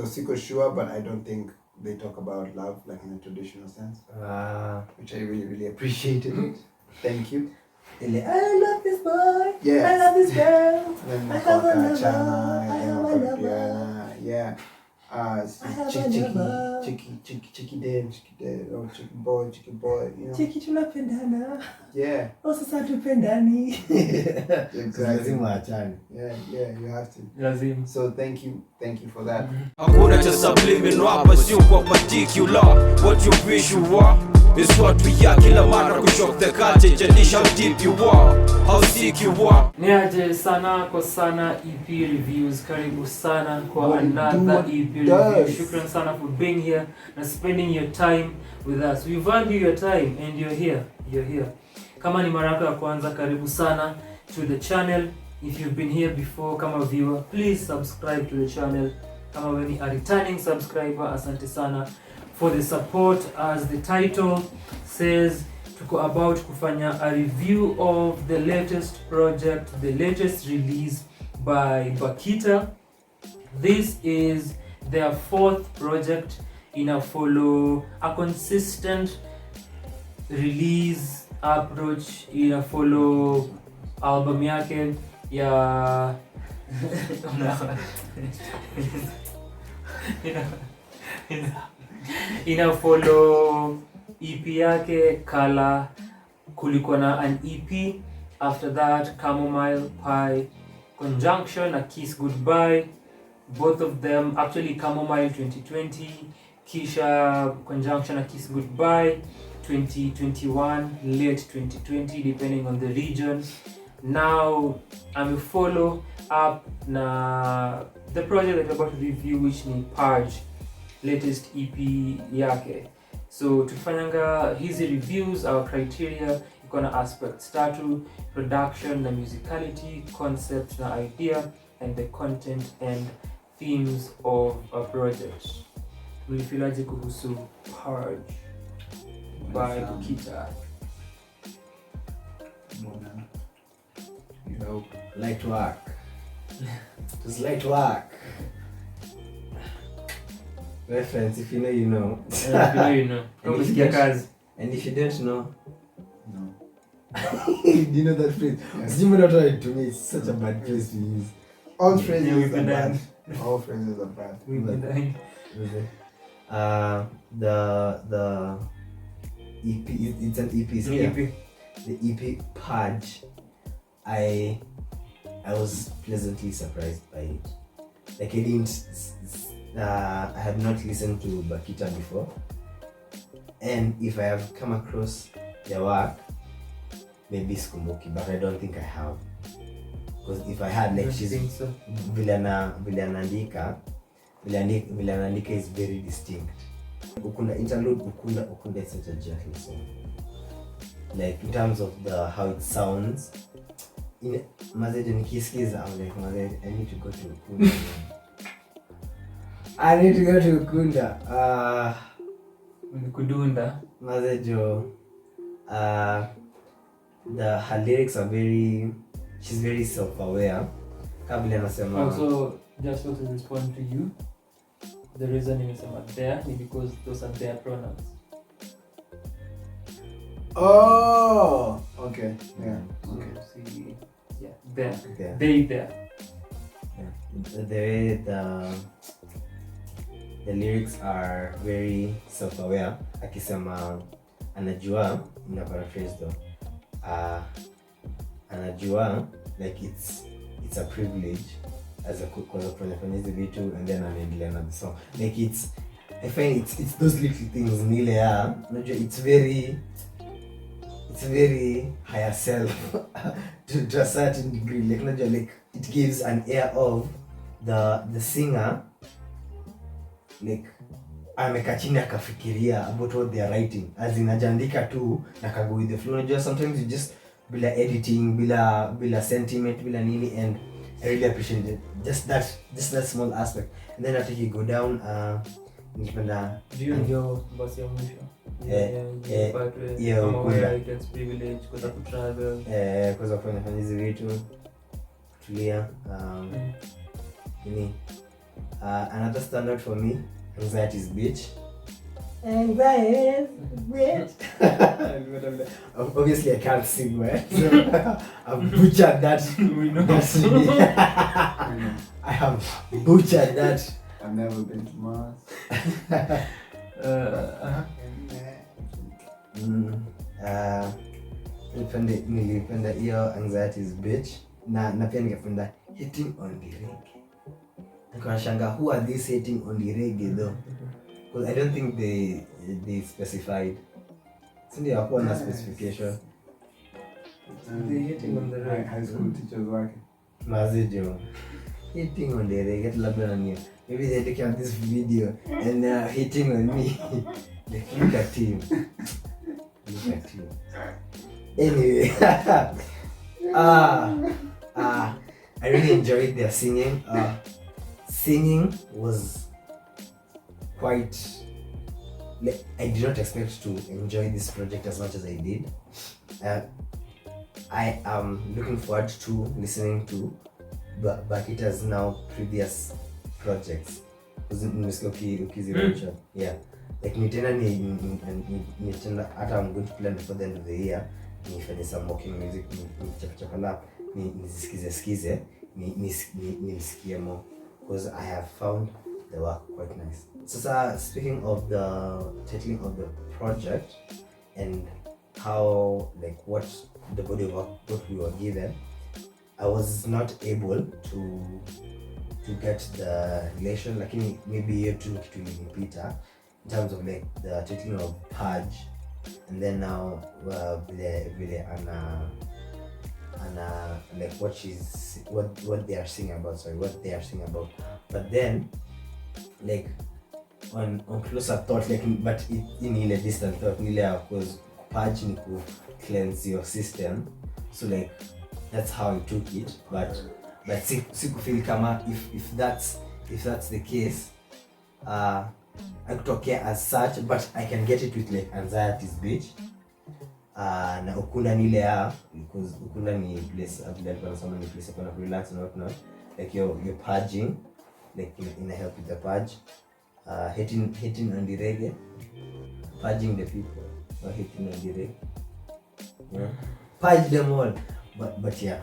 the siko sure, but I don't think they talk about love like in a traditional sense. Which I really, really appreciated it. Thank you. I love this boy. Yes. I love this girl. Then I have a lover. I have a lover. Yeah. Chicky dead, oh chicky boy, you know. Chiki tunapendana. Yeah. Sasa tupendani. Exactly. Yeah, you have to. Lazima. So thank you for that. Hakuna cha subliminal pursue kwa particular. What you wish you are is what we are. Kila mara kushock the culture, jadish how deep you are, how sick you are. Niaje sana kwa sana EP reviews. Karibu sana kwa another EP review. Shukran sana for being here and spending your time with us. We value your time and you're here. Kama ni mara yako ya kwanza, karibu sana to the channel. If you've been here before kama viewer, please subscribe to the channel. Kama wewe ni a returning subscriber, asante sana for the support. As the title says, tuko about kufanya a review of the latest project, the latest release by Bakhita. This is their 4th project in a follow a consistent release approach in a follow album yake ya ina follow EP yake Kala, kulikuwa na an EP, after that Chamomile Pie, Conjunction na Kiss Goodbye, both of them actually Chamomile 2020, kisha Conjunction na Kiss Goodbye 2021, late 2020 depending on the region. Now I'm follow up na the project that I'm about to review, which ni Purge, latest EP yake. So tukifanyanga hizi reviews, our criteria iko na aspects 3: production na musicality, concept na idea, and the content and themes of a project. Ulifilaje kuhusu Purge by Bakhita? You know, light work. Just light work. Reference, if you know, you know. If you know, you know. Kazi. And if you don't know, no. Do you know that phrase? Yes. You not try to me. It's such a bad phrase to use. All phrases are bad. All phrases are bad. We've been dying. The EP, it's an EP. So yeah. EP. The EP Purge. I was pleasantly surprised by it. Like I had not listened to Bakhita before, and if I have come across their work, maybe Skumuki, but I don't think I have. Because if I had, like, she's so. Vilanandika is very distinct. Ukunda interlude, Ukunda is such a gentle song. Like in terms of how it sounds. Mazejo nikisikiza, I'm like, Mazejo, I need to go to Ukunda. I need to go to Ukunda. Kudunda. Mazejo, her lyrics are she's very self-aware. Kabla anasema. Also, just to respond to you, the reason nimesema there is because those are their pronouns. Oh, okay. Yeah. Okay. See, yeah, there. Yeah. They there. Yeah. The way the lyrics are very self-aware. Akisema anajua, ina paraphrase though. Anajua, like it's a privilege as a kufanya hizi vitu, and then anaendelea na the song. Like I find it's those little things nile ya. Unajua it's very higher self to a certain degree. Like unajua, like it gives an air of the singer, like amekaa chini akafikiria about what they are writing, as in ajaandika tu na kago with the flow. Unajua sometimes you just bila editing, bila sentiment, bila nini, and I really appreciate it. Just that small aspect. And then after you go down, nipenda ndio basi ya mwisho. Yeah, it's privilege kwa kutravel. Kwa kufanya hizi vitu kutulia, Another standout for me, Anxiety's Bitch. Anxiety's Bitch. Obviously, I can't sing well, so I've butchered that. We know. I have butchered that. I've never been to Mars. Nilipenda hiyo Anxiety's Bitch na pia nikapenda Hitting on the Reggae. Nikashanga, who are these hating on the reggae though? Because I don't think they specified. Sindio hakuwa na specification. They hitting on the reggae. High school teachers working. Mazijo. Hitting on the reggae, labda nani. Maybe they're taking out this video and they are hitting on me. Like, look at him. Look at him. Anyway. I really enjoyed their singing. Singing was quite... I did not expect to enjoy this project as much as I did. I am looking forward to listening to Bakhita's now previous projects. Yeah. Like nitenda hata I'm going to plan before the end of the year. Nifanye some mocking music, nichapachapala, nisikize, nisikie more. Because I have found the work quite nice. So speaking of the titling of the project and how, like, what the body of work what we were given, I was not able to get the relation, like maybe you to Peter in terms of like the titling of Purge, and then now vile ana like what they are singing about, but then like on closer thought, like, but in ile distant thought nile because Purge ni ku cleanse your system, so like that's how I took it, but sikufeel kama if that's the case, I could care as such, but I can get it with like Anxiety's Bitch. Na ukunda nile because ukunda ni place available someone ni place for relax and whatnot, like you're purging, like in a help with the purge, hitting on the reggae, purging the people, or hitting on the reggae, yeah, purge them all, but yeah.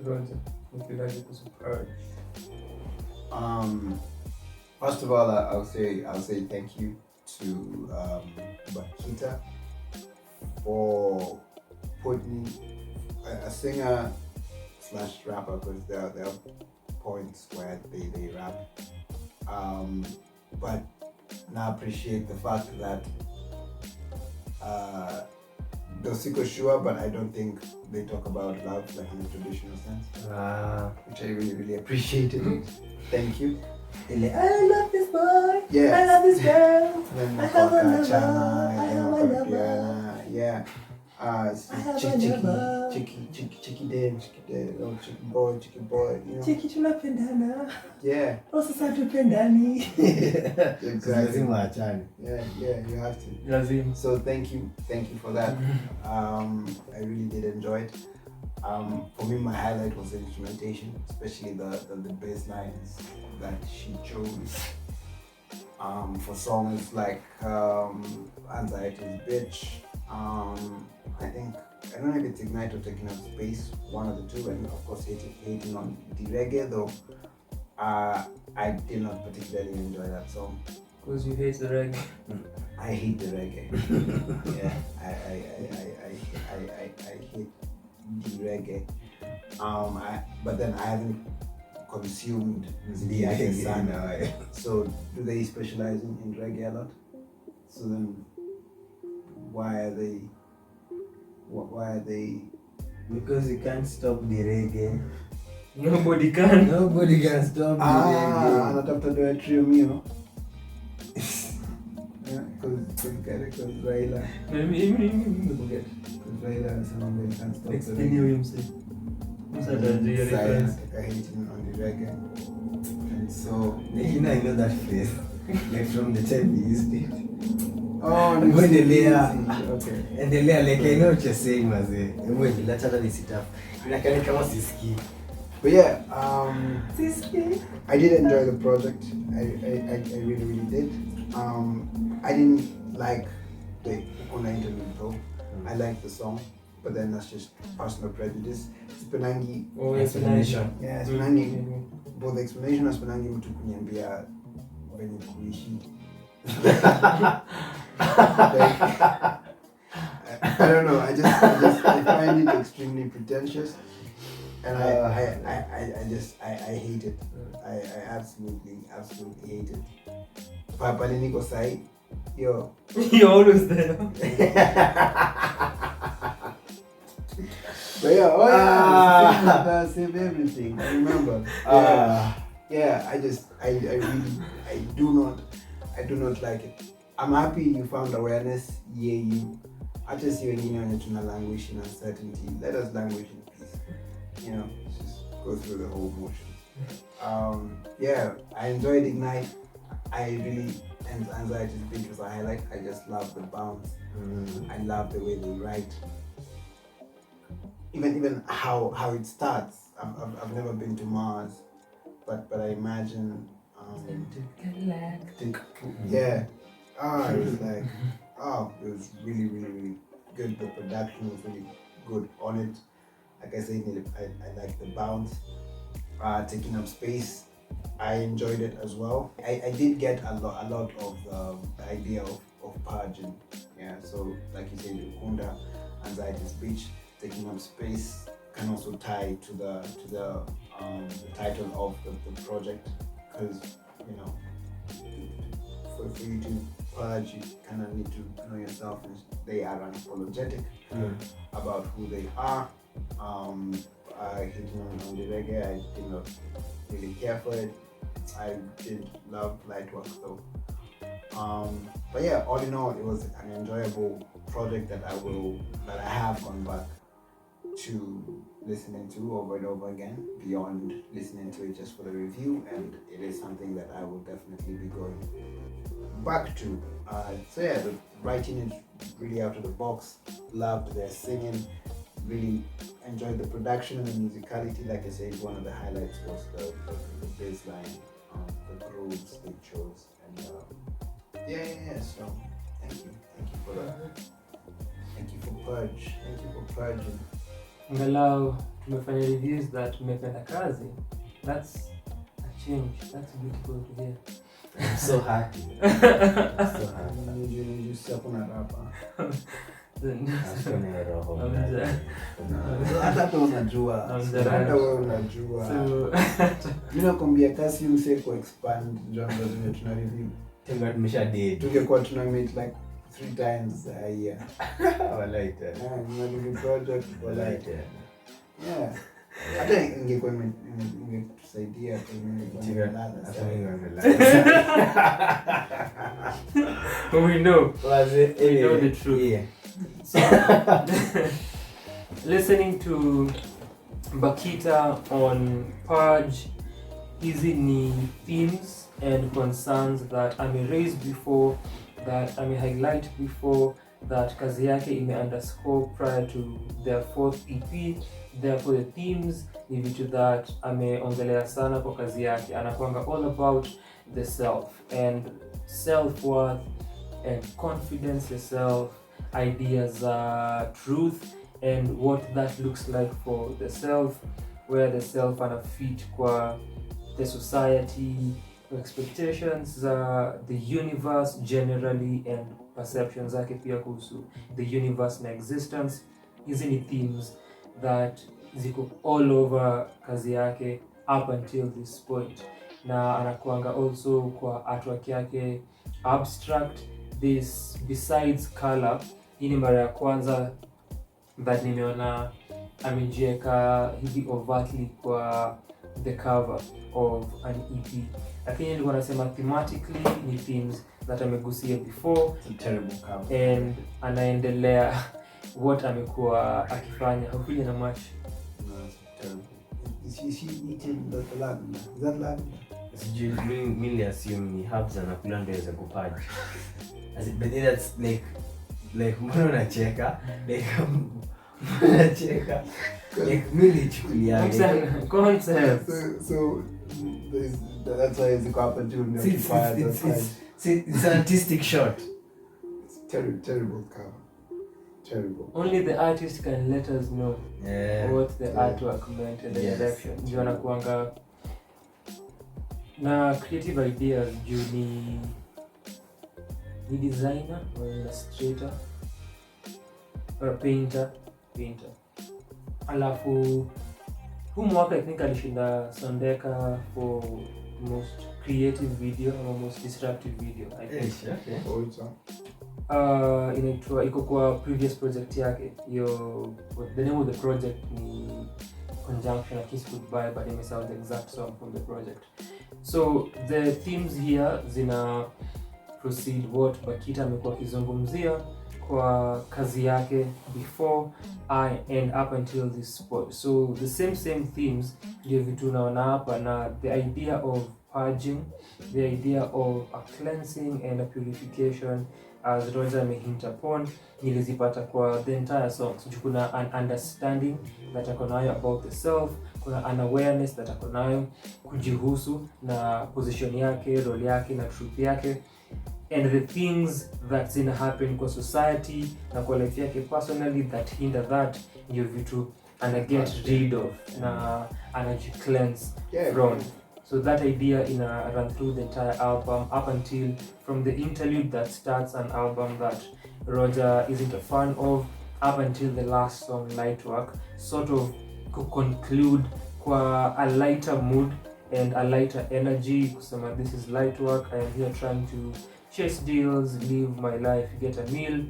Roger, what you like to Purge? First of all, I'll say thank you to Bakhita for putting a singer / rapper, because there are points where they rap, but now appreciate the fact that they're super sure, but I don't think they talk about love like in a traditional sense, which I really appreciated it. Thank you. I love this boy. Yeah. I love this girl. I have a lover. Yeah. Chicky boy, you know. Chiki tunapendana. Yeah. Sasa tupendani. Exactly. Lazima achane. Yeah, you have to. Lazim. So thank you for that. I really did enjoy it. For me, my highlight was the instrumentation, especially the bass lines that she chose. For songs like Anxiety's Bitch, I don't know if it's Ignite or Taking Up Space, one of the two, and of course hating on the reggae, though I did not particularly enjoy that song. Because you hate the reggae. I hate the reggae. Yeah, I hate the reggae. But then I haven't consumed the yake. So do they specialize in reggae a lot? So then why are they? Because you can't stop the reggae. Nobody can. Nobody can stop the reggae. Anatafuta doa trio mio. Because Raila. Maybe forget. Because Raila anasema you can't stop the Explain reggae. you say. What's that reference? I hate him on the reggae. And so I know that phrase. Like from the time we used it. oh, When the layer, okay. and the layer, like I know what you're saying, maze. When the latter is it up, inakani kama siski. But yeah, I did enjoy the project. I really did. I didn't like the Ukona interlude though. I like the song, but then that's just personal prejudice. Spenangi, Explanation. yeah, Spenangi, both the explanation and Spenangi mtu kuniambia venye kuishi. I don't know. I find it extremely pretentious, and I hate it. I absolutely hate it. Papa Niko sai, yo. You're always there. But yeah, save everything. I remember. Yeah, I do not like it. I'm happy you found awareness. Yeah, you. I just see when tuna languish in uncertainty. Let us languish in peace. You know, just go through the whole motion. Yeah, I enjoyed Ignite. I really, and Anxiety's beat was a highlight. I just love the bounce. I love the way they write. Even how it starts. I've never been to Mars, but I imagine. Yeah. It was like, it was really good. The production was really good on it. Like I said, I like the bounce, taking up space. I enjoyed it as well. I did get a lot of the idea of purging. Yeah, so like you said, Ukunda, Anxiety's Beach, taking up space can also tie to the title of the project, because for you to purge, you kind of need to know yourself, and they are unapologetic about who they are. Hitting on the reggae, I did not really care for it. I did love Lightwork though. But yeah, all in all, it was an enjoyable project that I have gone back to listening to over and over again, beyond listening to it just for the review, and it is something that I will definitely be going back to. So yeah, the writing is really out of the box. Loved their singing, really enjoyed the production and the musicality. Like I said, one of the highlights was the bass line, the grooves they chose, and yeah. So thank you for that. Thank you for Purge. Thank you for purging. Angalau tumefanya reviews that tumependa kazi. That's a change. That's beautiful to hear. I'm so happy. So happy. You step on a rapper. Hata unajua. Mimi nakwambia kasi mse ku expand genre zenye tuna review. Tungekuwa tuna meet like 3 times a year. Walai tena. Yeah, project walai tena. Yeah. Hata ingekuwa ingetusaidia we know the truth. Yeah. So, listening to Bakhita on Purge, hizi ni themes and concerns that raised before, that highlight before, that kazi yake ime-underscore prior to their 4th EP. Therefore the themes ni vitu that ameongelea sana kwa kazi yake. Anakuanga all about the self and self-worth and confidence yourself, ideas, truth, and what that looks like for the self, where the self anafit kwa the society, expectations, the universe generally, and perceptions zake pia kuhusu the universe na existence. Hizi ni themes that ziko all over kazi yake up until this point, na anakuanga also kwa artwork yake abstract. This besides color, hii ni mara ya kwanza that nimeona amejieka hivi overtly kwa the cover of an EP. Lakini nilikuwa nasema thematically ni themes that amegusia before. It's a terrible cover. And anaendelea what amekuwa akifanya. Hakuja na much. No, it's terrible. Is she eating the lavender? Is that lavender? Sijui mimi assume ni herbs anakula ndio aweze kupurge. But that's like mbona unacheka? Like unacheka. like really chukuliane. Concept. So that's why it's up until It's an artistic shot. It's terrible cover. Terrible. Only the artist can let us know what the artwork meant and the direction. Ndio anakuanga na creative ideas juu ni designer or illustrator or a painter. Alafu huu mwaka I think alishinda Sondeka for most creative video or most disruptive video I think. Inaitwa iko kwa previous project yake. The name of the project ni Conjunction a Kiss Goodbye, but I missed out the exact song from the project. So the themes here zina proceed what Bakhita amekuwa akizungumzia kwa kazi yake before and up until this spot. So the same themes ndio vitu naona hapa, na the idea of purging, the idea of a cleansing and a purification, as Roger amehint upon, nilizipata kwa the entire song. So kuna an understanding that ako nayo about the self, kuna an awareness that ako nayo kujihusu na position yake, role yake na truth yake, and the things that's in happen kwa society na kwa life yake personally that hinder that, ndio vitu ana get rid of na ana cleanse from. So that idea run through the entire album up until from the interlude that starts an album that Roger isn't a fan of, up until the last song Lightwork, sort of conclude kwa a lighter mood and a lighter energy, kusema this is Lightwork, I am here trying to chase deals, live my life, get a meal,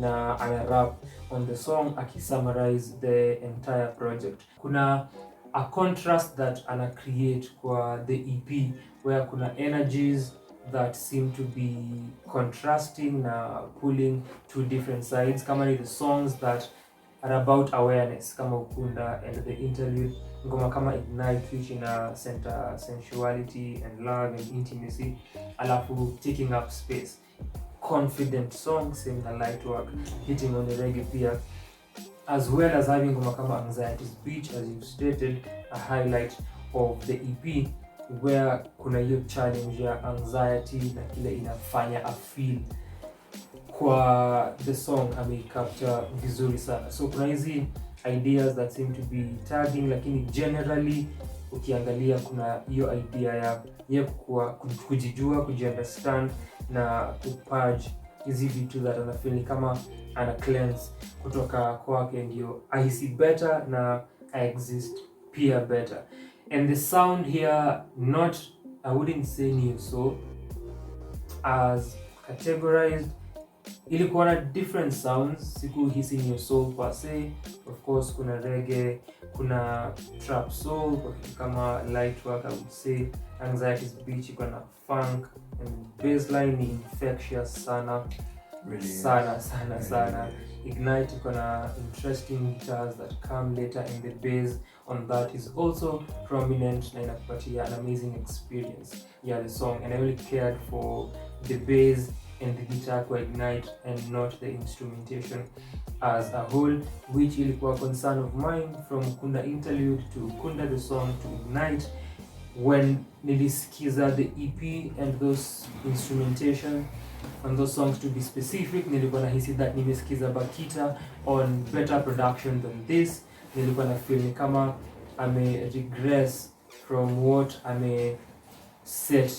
na ana rap on the song akisummarize the entire project. Kuna a contrast that ana create kwa the EP where kuna energies that seem to be contrasting na pulling two different sides, kama ni the songs that are about awareness kama Ukunda, and the interlude ngoma kama Ignite which center sensuality and love and intimacy, alafu taking up space, confident song same na Lightwork hitting on the reggae pia, as well as having ngoma kama Anxiety's Beach, as you've stated, a highlight of the EP where kuna hiyo challenge ya anxiety na kile inafanya a feel kwa the song amecapture vizuri sana. So kuna hizi ideas that seem to be tagging, lakini generally ukiangalia kuna hiyo idea ya kujijua, kujiunderstand na kupurge hizi vitu that anafeel kama ana cleanse kutoka kwake, ndio ahisi better na I exist pia better. And the sound here, I wouldn't say new soul as categorized, ilikuwa na different sounds, siku hisi new soul per se. Of course kuna reggae, kuna trap soul kwa kitu kama Lightwork, I would say Anxiety's Beach iko na funk, and bassline ni infectious sana, really sana. Ignite iko na interesting guitars that come later, and the bass on that is also prominent na inakupatia an amazing experience the song. And I really cared for the bass and the guitar kwa Ignite and not the instrumentation as a whole, which ilikuwa concern of mine from Kunda interlude to Kunda the song to Ignite. When nilisikiza the EP and those instrumentation and those songs, to be specific, nilikuwa nahisi that nimesikiza Bakhita on better production than this. Nilikuwa na feel kama regress from what set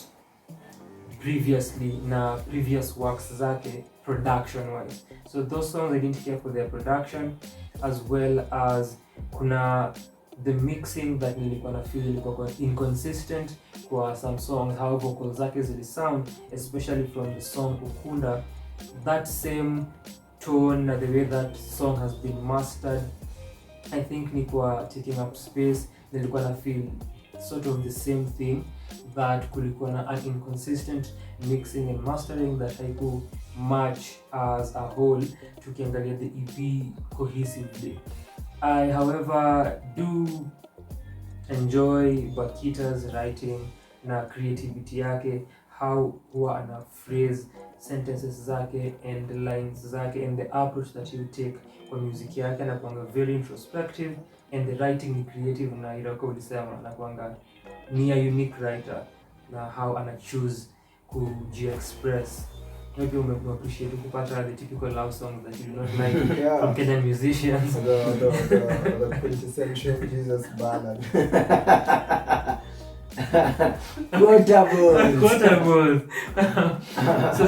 previously na previous works zake production wise. So those songs I didn't care for their production, as well as kuna the mixing that nilikuwa na feel ilikuwa inconsistent kwa some songs, how vocals zake zili sound, especially from the song Ukunda. That same tone, the way that song has been mastered, I think ni kwa Taking Up Space nilikuwa na feel sort of the same thing, that kulikuwa na an inconsistent mixing and mastering that haiku match as a whole tukiangalia the EP cohesively. I, however, do enjoy Bakhita's writing na creativity yake, how huwa ana phrase sentences zake and lines zake and the approach that you take kwa music yake, anakuanga very introspective and the writing ni creative, na Iroko ulisema anakuanga ni a unique writer na how ana choose kuji-express. Maybe you appreciate kupata the typical love songs that you do not like from Kenyan musicians. The quintessential Jesus ballad. Quotables. So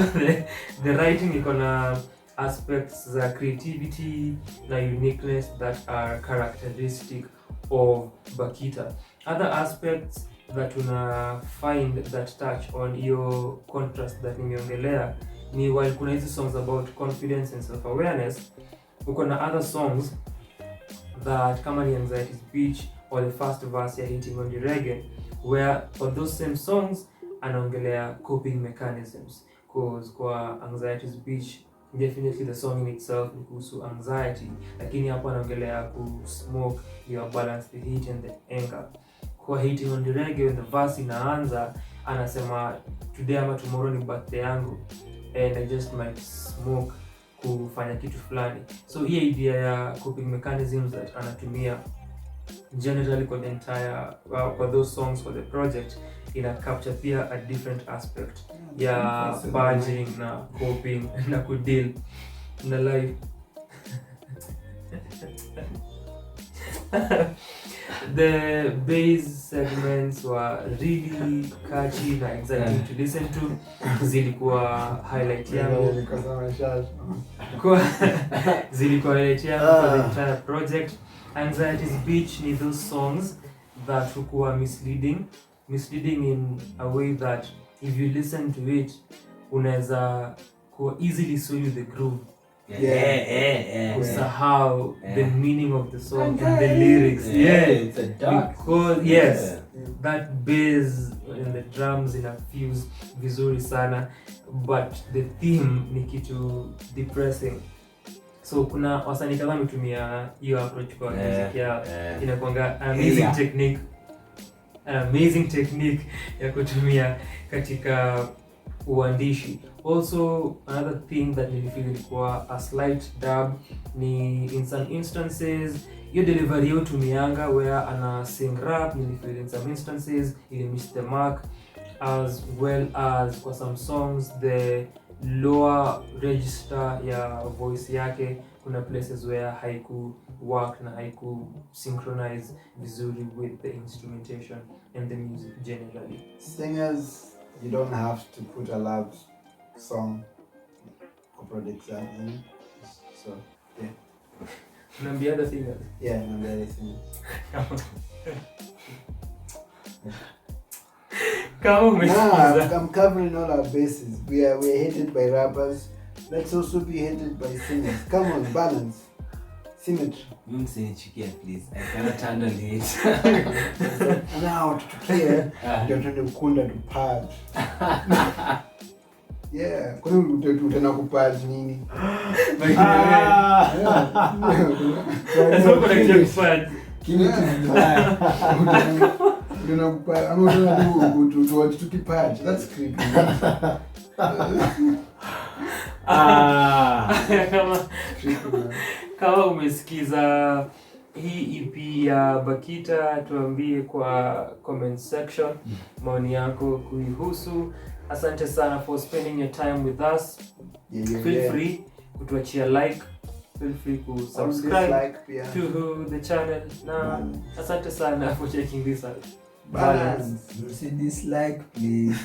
the writing iko na aspects za creativity na uniqueness that are characteristic of Bakhita. Other aspects that una find that touch on your contrast that nimeongelea ni while kuna hizi songs about confidence and self-awareness, uko na other songs that kama ni Anxiety Speech or the first verse ya Hitting on the Reggae, where for those same songs anaongelea coping mechanisms, cause kwa Anxiety Speech definitely the song in itself ni kuhusu anxiety, lakini hapo anaongelea ku smoke your balance the heat and the anger. Kwa Hitting on the Reggae, when the verse inaanza anasema today ama tomorrow ni birthday yangu and I just might smoke kufanya kitu fulani. So hii idea ya coping mechanisms that anatumia generally kwa the entire kwa those songs for the project ina capture pia a different aspect ya purging na coping na kudeal na life. The bass segments were really catchy na exciting to listen to. Zilikuwa highlight yangu zilikuwa highlight yangu for the entire project. Anxiety Speech ni those songs that hukuwa misleading in a way that if you listen to it unaweza kuwa easily swing the groove. Kusahau the meaning of the song and the lyrics. It's a dark. Because that bass and the drums inafuse vizuri sana, but the theme ni kitu depressing. So kuna wasanii kadhaa wametumia hiyo approach kwa music yao. Inakuanga an amazing technique ya kutumia katika uandishi. Also, another thing that nilifeel ilikuwa a slight dub ni in some instances your delivery yo tumianga where ana sing rap, nilifeel in some instances ili miss the mark, as well as kwa some songs the lower register ya voice yake kuna places where haiku work na haiku synchronize vizuri with the instrumentation and the music generally. Singers, you don't have to put a love song for projects in. So yeah. Naambia the singers. Yeah, naambia the singers. I'm covering all our bases. We're hated by rappers. Let's also be hated by singers. Come on, balance. Symmetry. Don't say chikia, please. I cannot handle it. Now tutukie ndio tuende ukunda tu purge. Yeah, kwa nini utana kupurge nini? Sasa kuna kitu kupurge. Kini Tuna kupurge. Ama tuna tukipurge. That's creepy. Kama umesikiza hii EP ya Bakhita, tuambie kwa comment section maoni yako kuihusu. Asante sana for spending your time with us. Feel free kutuachia like, feel free to subscribe to the channel. Na asante sana for checking this out. Balance. You see dislike, please.